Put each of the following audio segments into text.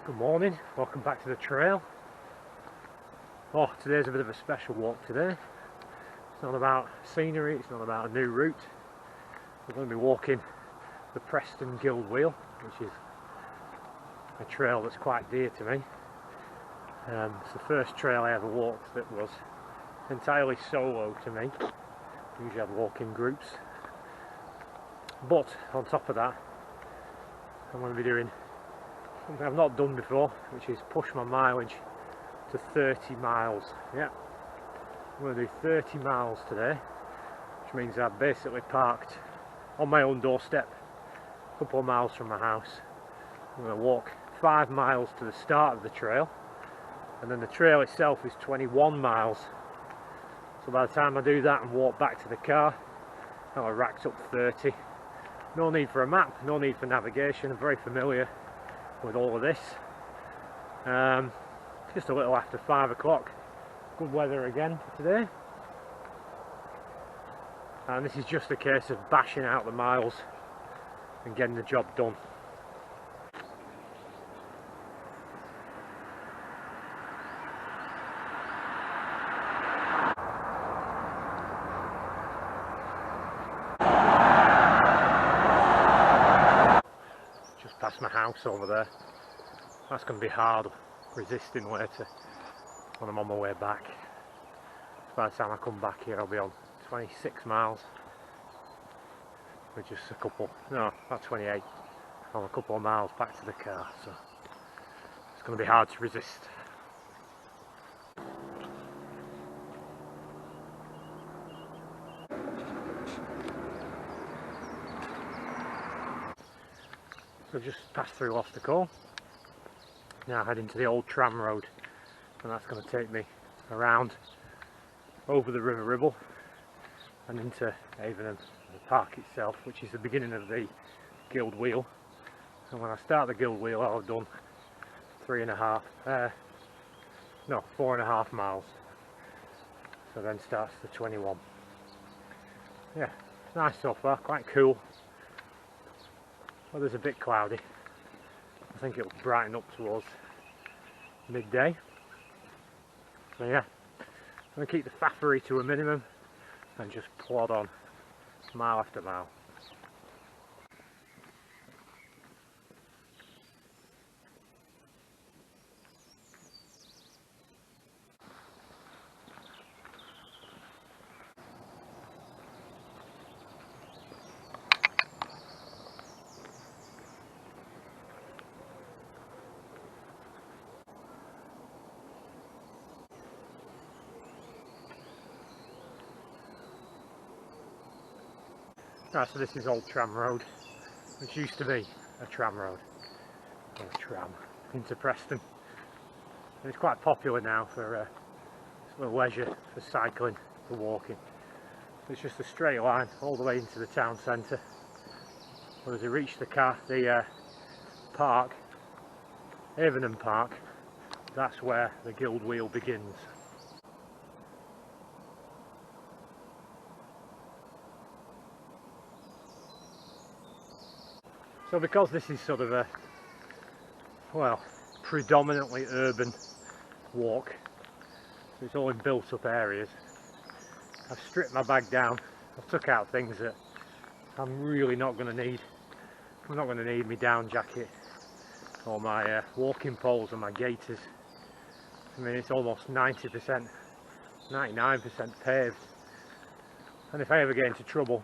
Good morning, welcome back to the trail. Today's a bit of a special walk today. It's not about scenery, it's not about a new route. We're going to be walking the Preston Guild Wheel, which is a trail that's quite dear to me. It's the first trail I ever walked that was entirely solo to me. Usually I'd walk in groups. But on top of that, I'm going to be doing something I've not done before, which is push my mileage to 30 miles. Yeah, I'm going to do 30 miles today, which means I've basically parked on my own doorstep, a couple of miles from my house. I'm going to walk 5 miles to the start of the trail, and then the trail itself is 21 miles. So by the time I do that and walk back to the car, I'll have racked up 30. No need for a map, no need for navigation. I'm very familiar with all of this. Just a little after 5 o'clock. Good weather again for today. And this is just a case of bashing out the miles and getting the job done. Just past my house over there. That's going to be hard resisting later when I'm on my way back. By the time I come back here, I'll be on 26 miles with just a couple, no, about 28, on a couple of miles back to the car, so it's going to be hard to resist. So just passed through Lancashire. Now heading to the old tram road, and that's going to take me around over the River Ribble and into Avonham, the park itself, which is the beginning of the Guild Wheel. And when I start the Guild Wheel, I'll have done 4.5 miles. So then starts the 21. Yeah, it's nice so far, quite cool. Weather's a bit cloudy. I think it'll brighten up towards midday. So yeah, I'm going to keep the faffery to a minimum and just plod on mile after mile. Right, so this is Old Tram Road, which used to be a tram road, or a tram, into Preston. And it's quite popular now for sort of leisure, for cycling, for walking. It's just a straight line all the way into the town centre. But as you reach the park, Avonham Park, that's where the Guild Wheel begins. So because this is sort of a, well, predominantly urban walk, so it's all in built up areas, I've stripped my bag down. I've took out things that I'm really not going to need. I'm not going to need my down jacket or my walking poles and my gaiters. I mean, it's almost 90%, 99% paved, and if I ever get into trouble,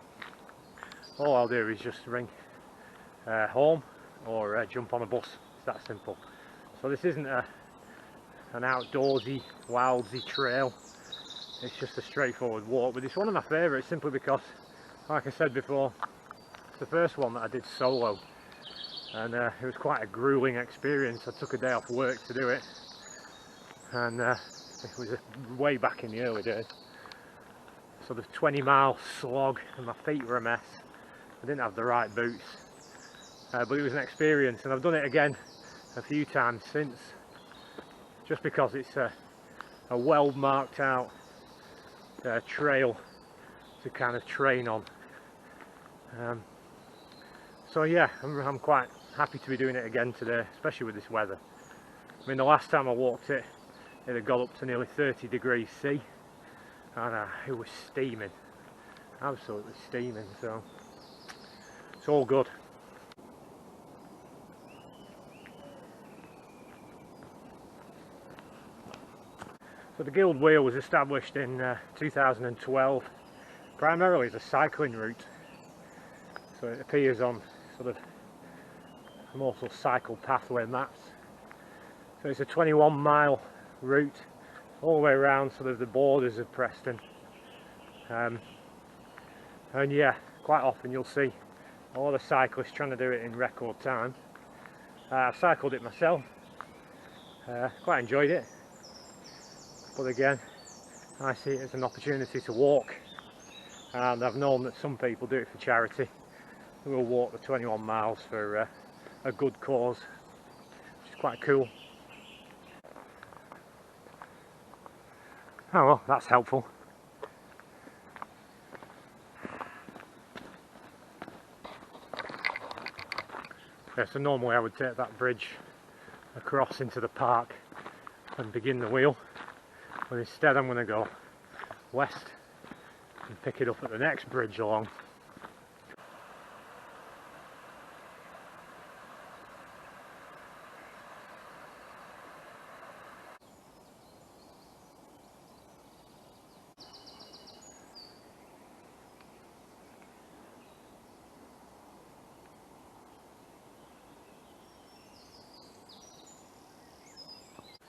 all I'll do is just ring home or jump on a bus. It's that simple. So this isn't an outdoorsy, wildsy trail. It's just a straightforward walk, but it's one of my favourites simply because, like I said before, it's the first one that I did solo, and it was quite a gruelling experience. I took a day off work to do it, and it was way back in the early days. So the 20-mile slog, and my feet were a mess. I didn't have the right boots. But it was an experience, and I've done it again a few times since, just because it's a well marked out trail to kind of train on. So yeah, I'm quite happy to be doing it again today, especially with this weather. I mean, the last time I walked it, it had got up to nearly 30 degrees C, and it was steaming, absolutely steaming, so it's all good. So the Guild Wheel was established in 2012, primarily as a cycling route. So it appears on sort of more sort of cycle pathway maps. So it's a 21-mile route all the way around sort of the borders of Preston. And yeah, quite often you'll see a lot of cyclists trying to do it in record time. I've cycled it myself, quite enjoyed it. But again, I see it as an opportunity to walk, and I've known that some people do it for charity. They will walk the 21 miles for a good cause, which is quite cool. Oh well, that's helpful. Yeah, so normally I would take that bridge across into the park and begin the wheel. But instead I'm going to go west and pick it up at the next bridge along.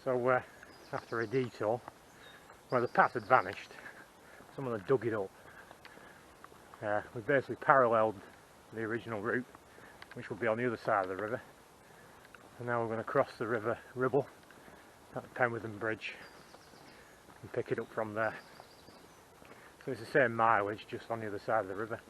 So after a detour, well, the path had vanished, someone had dug it up. We basically paralleled the original route, which will be on the other side of the river, and now we're going to cross the river Ribble at the Penwitham Bridge and pick it up from there. So it's the same mileage, just on the other side of the river.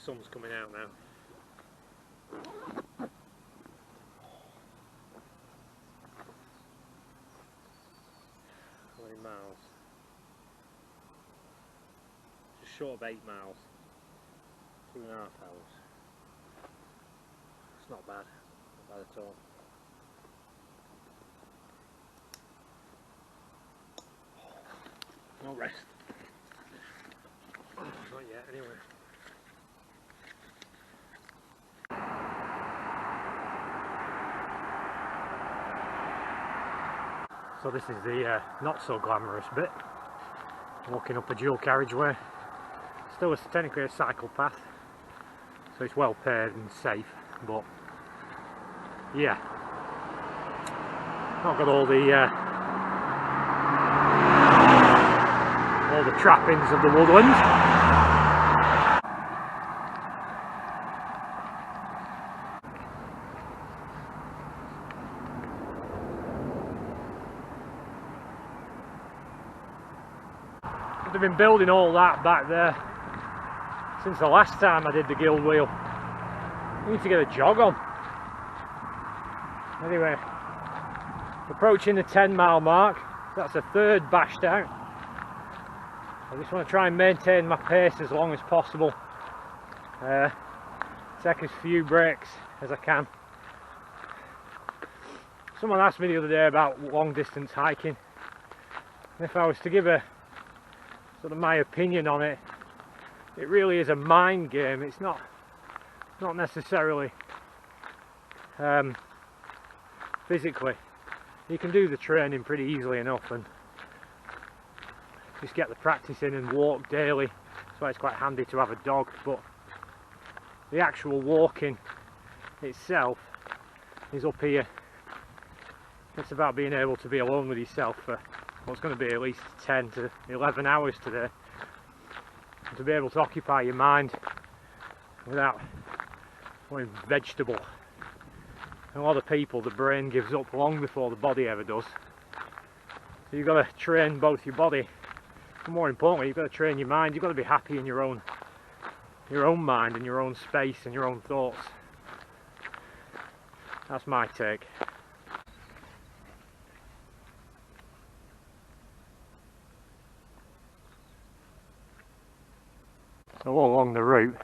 Sun's coming out now. How many miles? Just short of 8 miles. 2.5 hours. It's not bad. Not bad at all. No rest. Oh, not yet, anyway. So this is the not so glamorous bit, walking up a dual carriageway. Still technically a cycle path, so it's well paved and safe, but yeah, not got all the trappings of the woodland. They've been building all that back there since the last time I did the Guild Wheel. I need to get a jog on. Anyway, approaching the 10-mile mark. That's a third bashed out. I just want to try and maintain my pace as long as possible. Take as few breaks as I can. Someone asked me the other day about long distance hiking, and if I was to give a sort of my opinion on it, it really is a mind game. It's not necessarily physically. You can do the training pretty easily enough and just get the practice in and walk daily. That's why it's quite handy to have a dog, but the actual walking itself is up here. It's about being able to be alone with yourself for what's going to be at least 10 to 11 hours today, and to be able to occupy your mind without going vegetable. And a lot of people, the brain gives up long before the body ever does. So you've got to train both your body, but more importantly you've got to train your mind. You've got to be happy in your own mind and your own space and your own thoughts. That's my take. So all along the route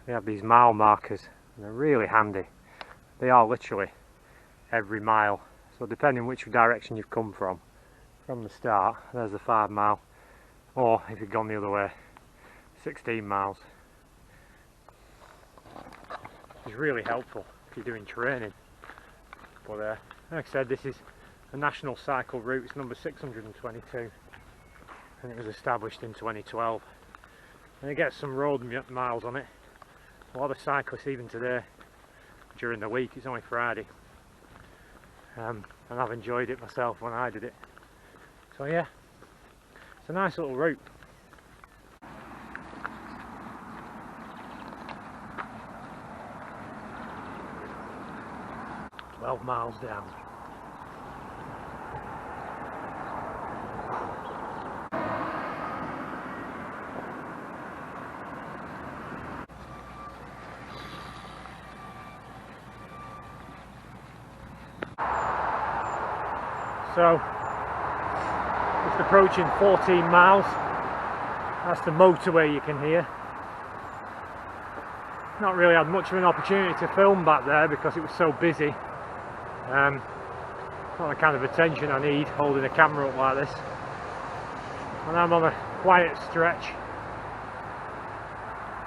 they have these mile markers, and they're really handy. They are literally every mile, so depending which direction you've come from the start, there's the 5 mile, or if you've gone the other way, 16 miles. It's really helpful if you're doing training. But like I said, this is a national cycle route. It's number 622 and it was established in 2012. And it gets some road miles on it. A lot of cyclists even today during the week. It's only Friday, and I've enjoyed it myself when I did it. So yeah, it's a nice little route. "12 miles down." So it's approaching 14 miles. That's the motorway you can hear. Not really had much of an opportunity to film back there because it was so busy. Not the kind of attention I need holding a camera up like this. And I'm on a quiet stretch.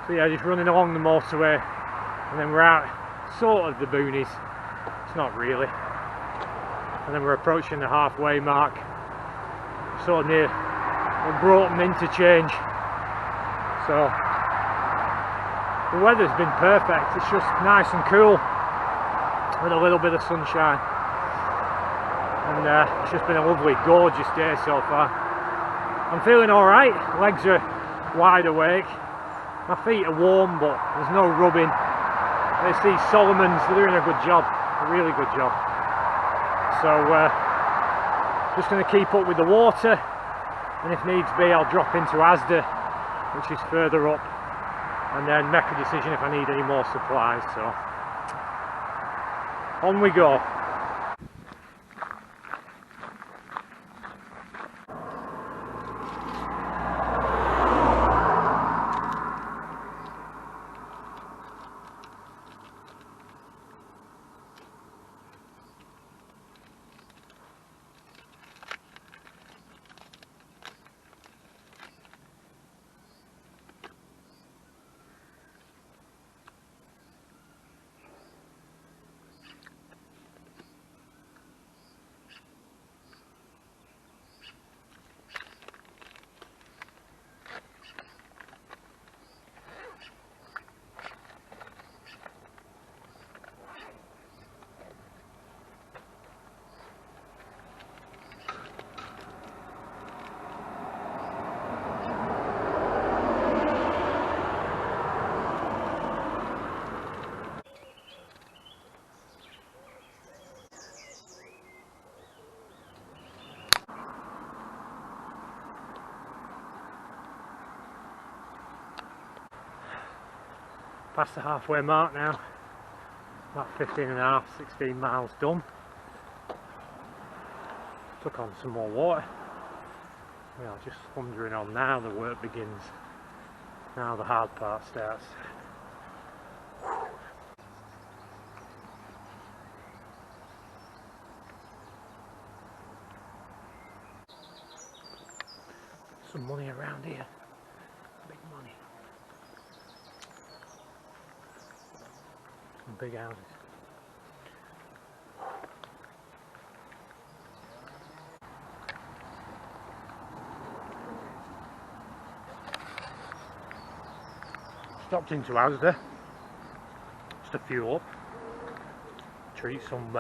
So yeah, just running along the motorway, and then we're out sort of the boonies. It's not really. And then we're approaching the halfway mark, sort of near the Broughton interchange. So the weather's been perfect. It's just nice and cool with a little bit of sunshine, and it's just been a lovely, gorgeous day so far. I'm feeling alright. Legs are wide awake, my feet are warm, but there's no rubbing. It's these Solomons, they're doing a good job, a really good job. So just going to keep up with the water, and if needs be I'll drop into Asda, which is further up, and then make a decision if I need any more supplies. So on we go. Past the halfway mark now. About 15.5, 16 miles done. Took on some more water. We are just thundering on now. The work begins. Now the hard part starts. Some money around here. Big money. Some big houses. Stopped into Asda just to fuel up, treat some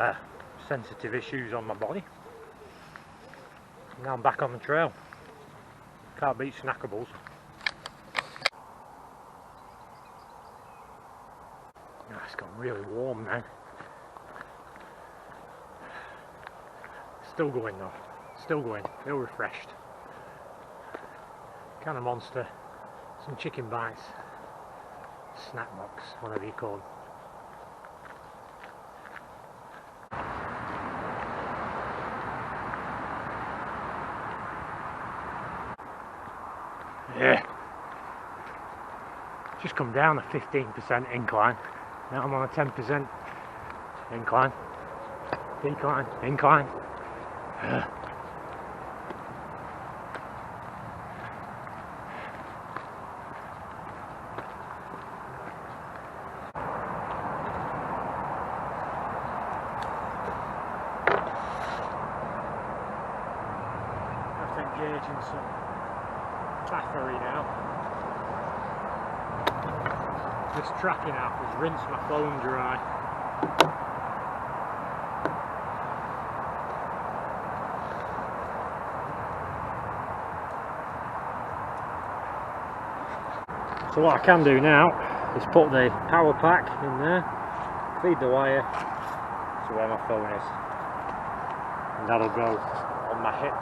sensitive issues on my body. Now I'm back on the trail. Can't beat snackables. Oh, it's gone really warm now. Still going though. Still going. Feel refreshed. Kind of monster. Some chicken bites. Snack box, whatever you call them. Yeah. Just come down a 15% incline. Now I'm on a 10% incline. Decline, incline. Engaging some battery now. This tracking app has rinsed my phone dry. So what I can do now is put the power pack in there, feed the wire to where my phone is, and that'll go on my hip.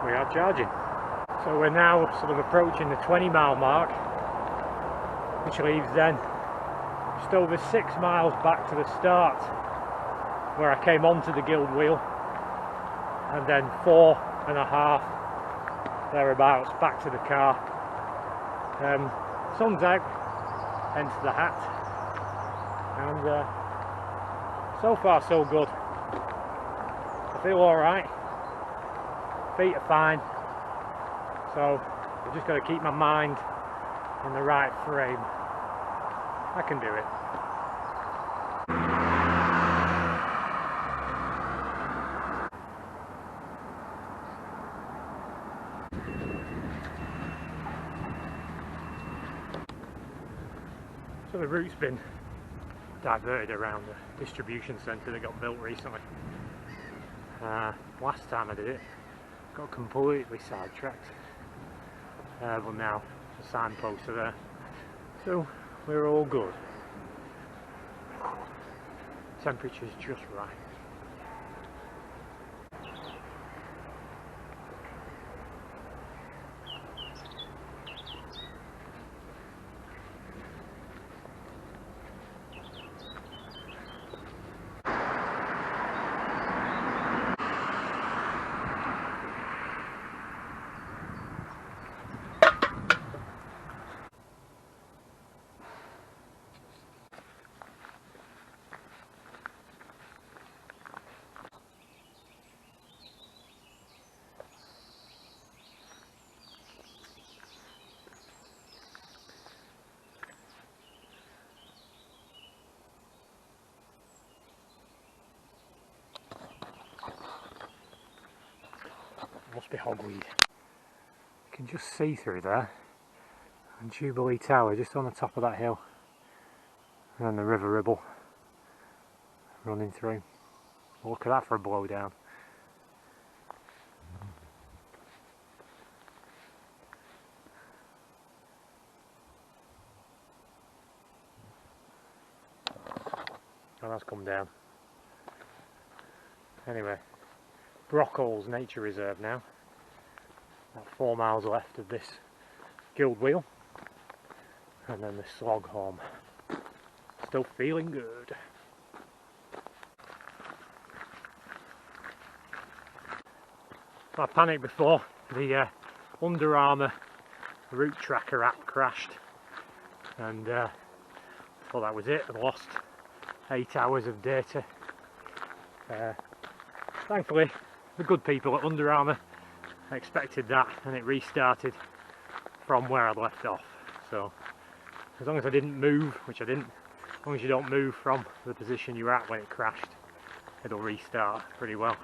We are charging. So we're now sort of approaching the 20-mile mark, which leaves then just over 6 miles back to the start where I came onto the guild wheel, and then 4.5 thereabouts back to the car. Sun's out, hence the hat, and so far so good. I feel alright. Feet are fine, so I've just got to keep my mind in the right frame. I can do it. So the route's been diverted around the distribution centre that got built recently. Last time I did it, got completely sidetracked, but now the signposts are there, so we're all good. Temperature's just right. nasty hogweed. You can just see through there, and Jubilee Tower just on the top of that hill, and then the River Ribble running through. Look at that for a blowdown. Oh, that's come down. Anyway, Brockholes Nature Reserve now. About 4 miles left of this Guild Wheel. And then the Sloghorn. Still feeling good. I panicked before the Under Armour route tracker app crashed, and thought that was it. I lost 8 hours of data. Thankfully, the good people at Under Armour expected that, and it restarted from where I'd left off. So, as long as I didn't move, which I didn't, as long as you don't move from the position you were at when it crashed, it'll restart pretty well.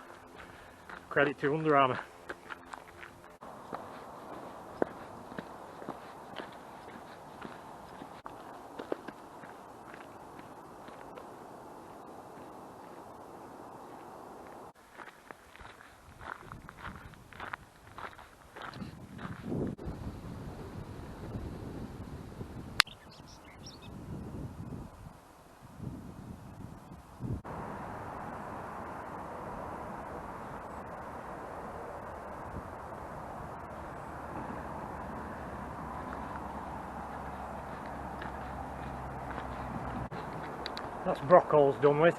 Credit to Under Armour. That's Brockholes done with.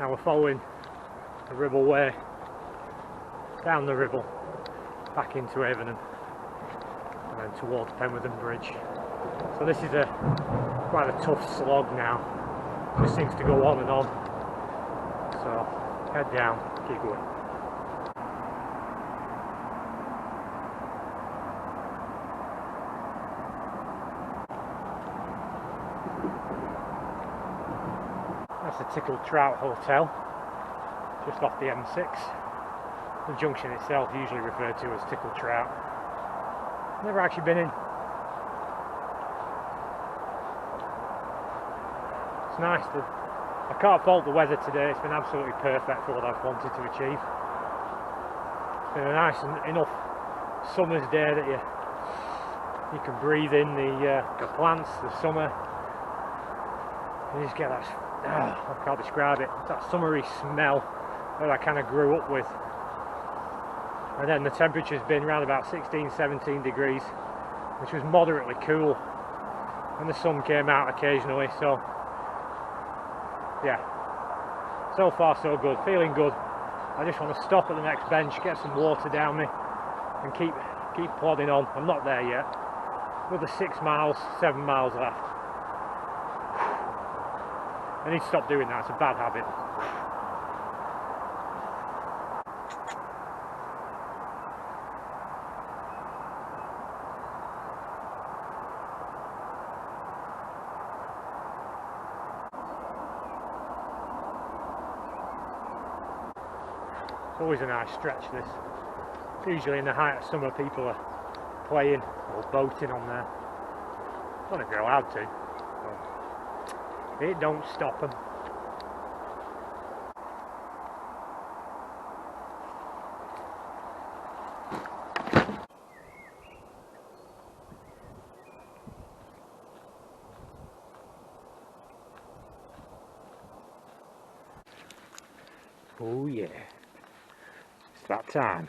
Now we're following the Ribble Way down the Ribble back into Avonham and then towards Penwitham Bridge. So this is quite a tough slog now. Just seems to go on and on. So head down, keep going. That's the Tickle Trout Hotel, just off the M6. The junction itself usually referred to as Tickle Trout. Never actually been in. It's nice. I can't fault the weather today. It's been absolutely perfect for what I've wanted to achieve. It's been a nice enough summer's day that you can breathe in the plants, the summer. You just get that, I can't describe it, that summery smell that I kind of grew up with. And then the temperature's been around about 16-17 degrees, which was moderately cool, and the sun came out occasionally. So yeah, so far so good, feeling good. I just want to stop at the next bench, get some water down me, and keep plodding on. I'm not there yet. Another 6 miles, 7 miles left. I need to stop doing that, it's a bad habit. It's always a nice stretch, this. Usually in the height of summer people are playing or boating on there. I don't know if you're allowed to. It don't stop them. Oh yeah, it's that time.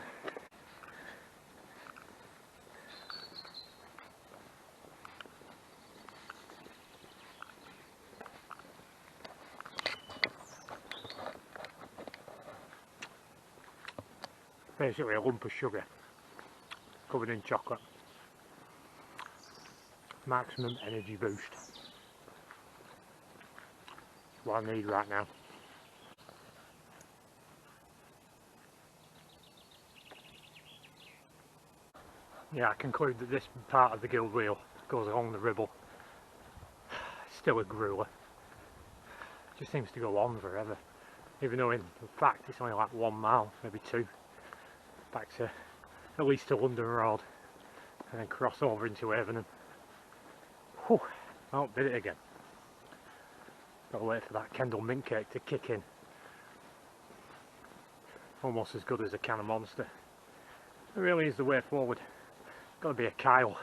Basically a lump of sugar covered in chocolate. Maximum energy boost. What I need right now. Yeah, I conclude that this part of the Guild Wheel goes along the Ribble. It's still a grueler. It just seems to go on forever. Even though in fact it's only like 1 mile, maybe 2. back to at least to London Road and then cross over into Avon. Whew, oh, did it again. Gotta wait for that Kendal mint cake to kick in. Almost as good as a can of Monster. It really is the way forward. Gotta be a Kyle.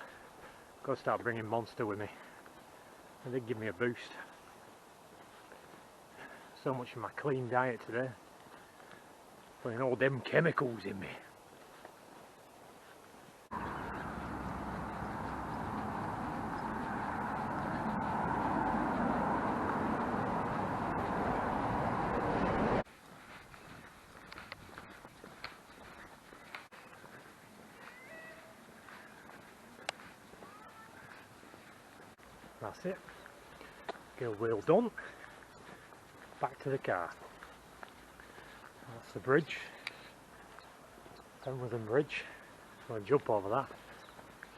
Gotta start bringing Monster with me. And they give me a boost. So much of my clean diet today. Putting all them chemicals in me. That's it. Gill wheel done. Back to the car. That's the bridge. Penwithen Bridge. So I'll jump over that.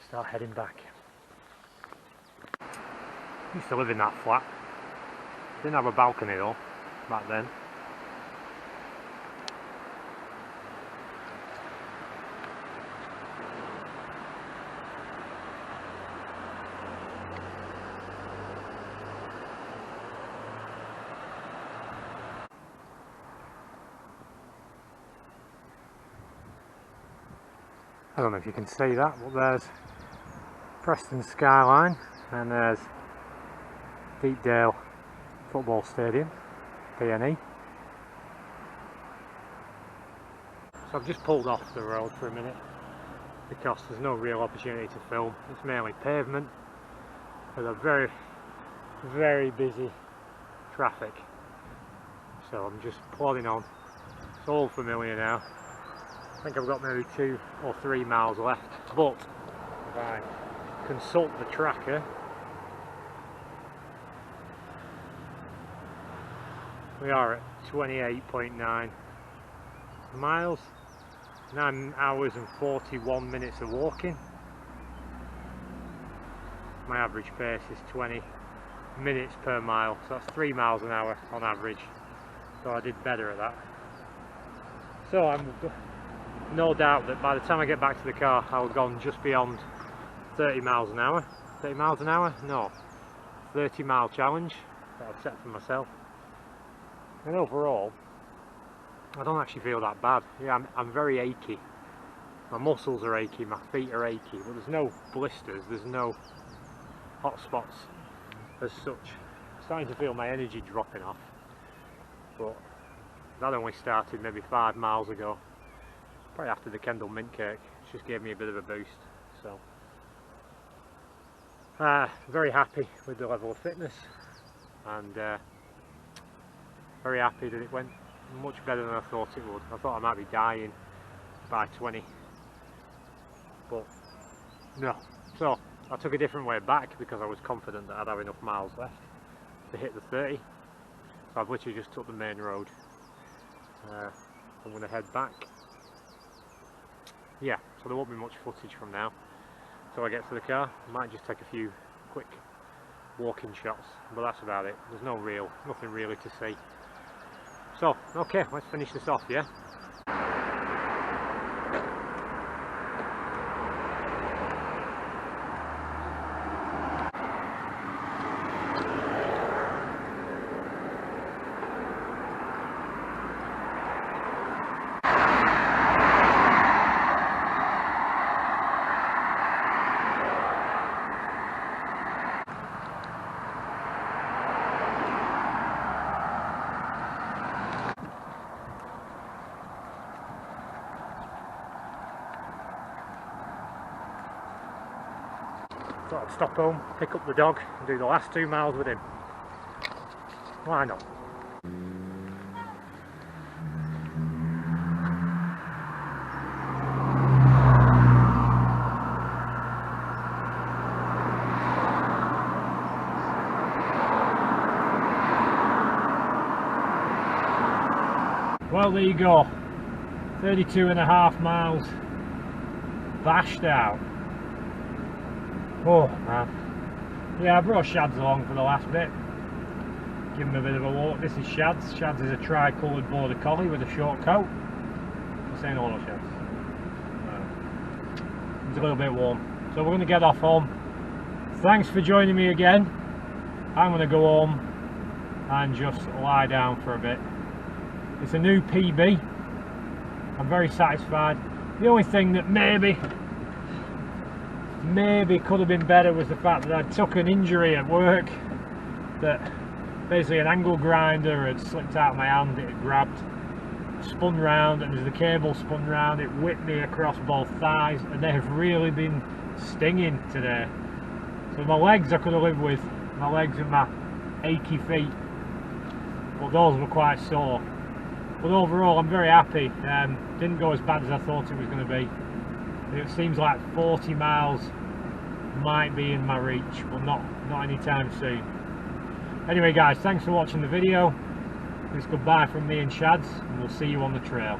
Start heading back. Used to live in that flat. Didn't have a balcony though back then. I don't know if you can see that, but there's Preston skyline and there's Deepdale Football Stadium, PNE. So I've just pulled off the road for a minute because there's no real opportunity to film. It's mainly pavement with a very, very busy traffic. So I'm just plodding on. It's all familiar now. I think I've got maybe 2 or 3 miles left, but if I consult the tracker, we are at 28.9 miles, 9 hours and 41 minutes of walking. My average pace is 20 minutes per mile, so that's 3 miles an hour on average, so I did better at that. So I'm no doubt that by the time I get back to the car I'll have gone just beyond 30 miles an hour. 30 miles an hour? No. 30 mile challenge that I've set for myself. And overall, I don't actually feel that bad. Yeah, I'm very achy. My muscles are achy, my feet are achy, but there's no blisters, there's no hot spots as such. I'm starting to feel my energy dropping off. But that only started maybe 5 miles ago. Probably after the Kendal mint cake, it just gave me a bit of a boost. So, very happy with the level of fitness, and very happy that it went much better than I thought it would. I thought I might be dying by 20, but no. So I took a different way back because I was confident that I'd have enough miles left to hit the 30. So I've literally just took the main road. I'm going to head back. Yeah, so there won't be much footage from now until I get to the car. I might just take a few quick walking shots, but that's about it. There's nothing really to see. So, okay, let's finish this off, yeah? Thought I'd stop home, pick up the dog and do the last 2 miles with him. Why not? Well, there you go. 32.5 miles bashed out. Oh man. Yeah, I brought Shads along for the last bit. Give him a bit of a walk. This is Shads. Shads is a tri-coloured border collie with a short coat. I'm saying all of Shads. it's a little bit warm. So we're going to get off home. Thanks for joining me again. I'm going to go home and just lie down for a bit. It's a new PB. I'm very satisfied. The only thing that maybe could have been better was the fact that I took an injury at work, that basically an angle grinder had slipped out of my hand. It had grabbed, spun round, and as the cable spun round it whipped me across both thighs, and they have really been stinging today. So my legs I could have lived with, my legs and my achy feet, but those were quite sore. But overall I'm very happy. Didn't go as bad as I thought it was going to be. It seems like 40 miles might be in my reach, but not anytime soon. Anyway guys, thanks for watching the video. It's goodbye from me and Shads, and we'll see you on the trail.